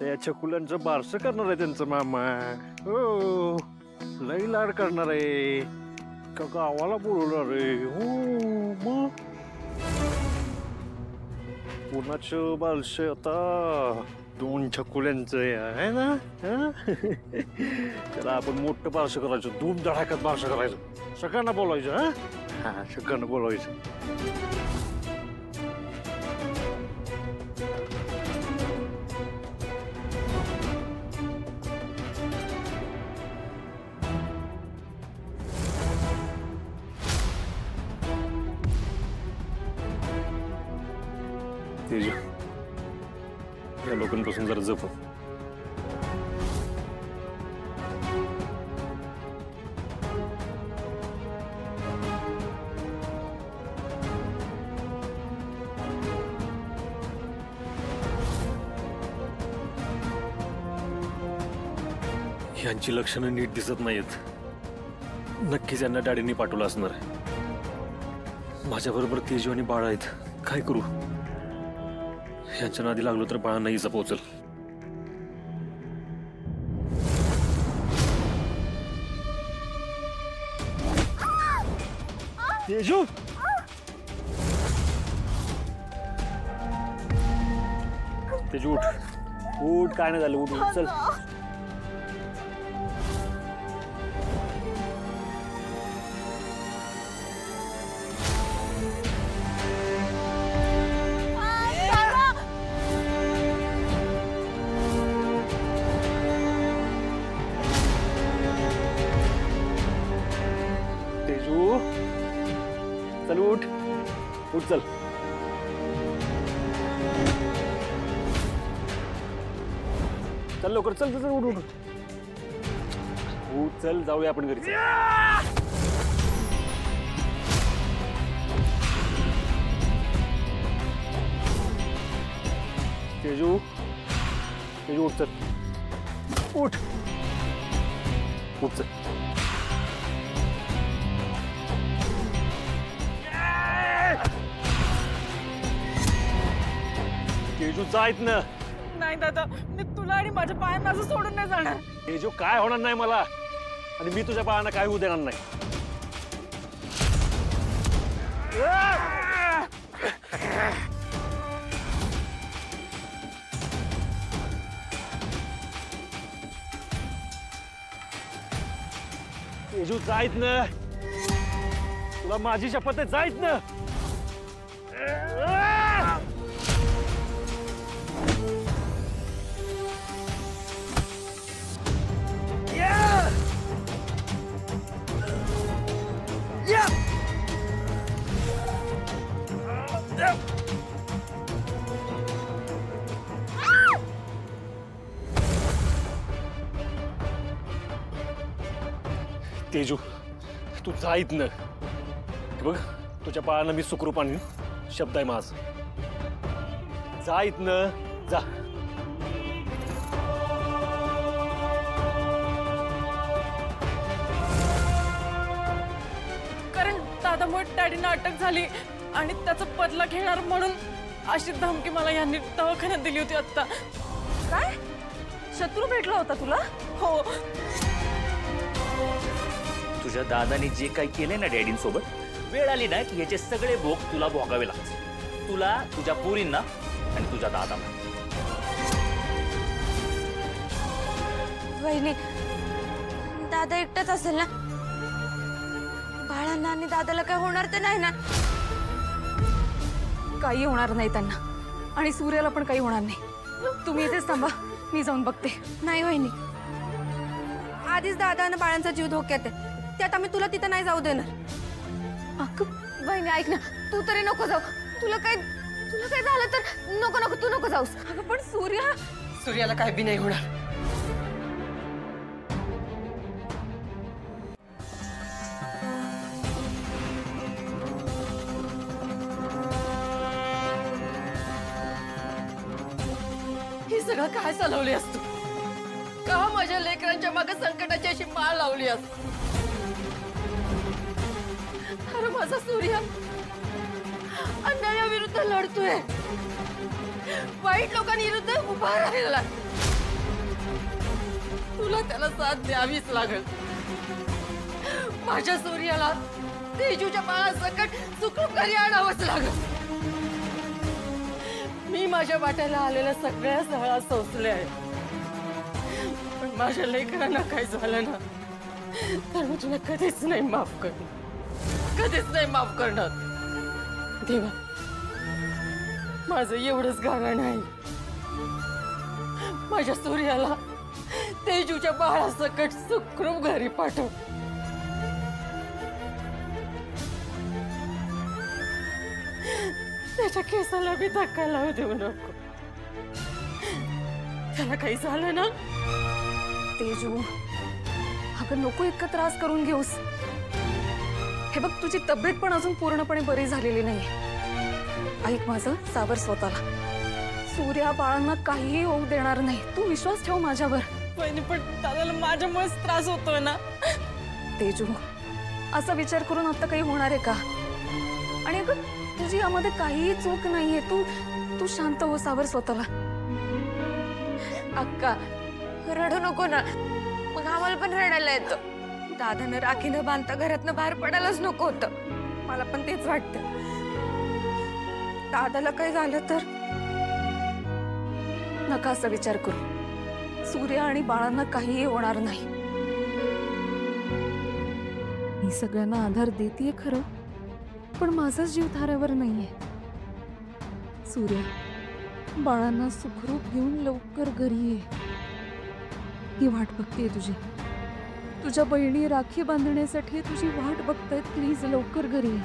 त्या छकुल्यांचं बारसं करणार आहे त्यांचं मामा. हो, लई लाड करणार आहे. का गावाला बोलवणार आहे. हो मग कोणाचं बारसं आता? 2 छकुल्यांचं आहे ना. त्याला आपण मोठं बारसं करायचं, धूम धडाक्यात बारसं करायचं, सगळ्यांना बोलायचं. हा सगळ्यांना बोलायचं. तेजू, या लोकांपासून जरा जप. यांची लक्षणं नीट दिसत नाहीत. नक्कीच यांना डॅडींनी पाठवलं असणार आहे. माझ्याबरोबर तेजू आणि बाळा आहेत. काय करू? यांच्या नादी लागलो तर बाळा नाही पोहोचल. तेजू, तेजू उठ. उठ, काय नाही झालं. उठ उठ, चल. चल उठ. उठ चल. चल लवकर. चल चल उठ. उठ उठ चल, जाऊया आपण घरी. तेजू, तेजू उठ चल. उठ. उठ चल. तेजू जायत ना. नाही दादा, मी तुला आणि माझ्या पायांना असं सोडून नाही जाणार. तेजू काय होणार नाही मला, आणि मी तुझ्या पायांना काय होऊ देणार नाही. तेजू जायत ना. तुला माझी शपथ आहे, जायत ना. तेजू तू जाईत ना. बघ तुझ्या पायाला मी सुखरूप आणीन, शब्द आहे माझ. जाईत ना, जा. कारण दादामुळे डॅडींना अटक झाली आणि त्याचा बदला घेणार म्हणून अशी धमकी मला यांनी दवाखान्यात दिली होती आता. काय? शत्रू भेटला होता तुला? हो. तुझ्या दादाने जे काही केले ना डॅडींसोबत, वेळ आली ना की याचे सगळे भोग तुला भोगावे लागतील. तुला, तुझ्या पोरींना आणि तुझ्या दादाला. वहिनी, दादा एकटाच असेल ना? बाळांना आणि दादाला काय होणार तर नाही ना? काही होणार नाही त्यांना, आणि सूर्याला पण काही होणार नाही. तुम्ही इथेच थांबा, मी जाऊन बघते. नाही वहिनी, आधीच दादा आणि बाळांचा जीव धोक्यात आहे. त्यात आम्ही तुला तिथं नाही जाऊ देणार. अगं वहिनी ऐक ना, तू तरी नको जाऊ. तुला काय झालं तर नको नको, तू नको जाऊस. अगं पण सूर्याला काय बी नाही होणार. हे सगळं काय चालवली असतो? का माझ्या लेकरांच्या मागे संकटाची अशी माळ लावली असतो? अरे माझा सूर्य अन्यायाविरुद्ध लढतोय, वाईट लोकांविरुद्ध उभा राहिला. तुला त्याला साथ द्यावीच लागेल. माझ्या सूर्याला तेजूच्या बाळासकट सुखरूप घरी आणावंच लागेल. मी माझ्या वाट्याला आलेल्या सगळ्या सहळा सोसल्या आहेत, पण माझ्या लेकरांना काय झालं ना तर मी तुला कधीच नाही माफ करणार, कधीच नाही माफ करणार. देवा, माझं एवढंच गाणं नाही, माझ्या सूर्याला तेजूच्या बाळासकट सुखरूप घरी पाठव. त्याच्या केसाला बी धक्का लावू देऊ नको. त्याला काही झालं ना. तेजू, अगं नको इतका त्रास करून घेऊस. हे बघ, तुझी तब्येत पण अजून पूर्णपणे बरी झालेली नाहीये. ऐक माझं, सावर स्वतःला. सूर्या बाळांना काहीही होऊ देणार नाही. तू विश्वास ठेव माझ्यावर. पण दादाला माझ्यामुळेच त्रास होतोय ना. तेजू, असा विचार करून आता काही होणार आहे का? आणि अगं तुझी यामध्ये काहीही चूक नाहीये. तू शांत हो, सावर स्वतःला. अक्का, रडू नको ना, मग आम्हाला पण रडायला येतं. दादानं राखीनं बांधता घरातनं बाहेर पडायलाच नको होतं. मला पण तेच वाटतं. दादाला काही झालं तर नका असा विचार करू. सूर्या आणि बाळांना काहीही होणार नाही. मी सगळ्यांना आधार देतेय खरं, पण माझा जीव थाऱ्यावर नाहीये. सूर्या, बाळांना सुखरूप घेऊन लवकर घरी ये. ही वाट बघतेय तुझी. तुझ्या बहिणी राखी बांधण्यासाठी तुझी वाट बघतायत. प्लीज लवकर घरी ये.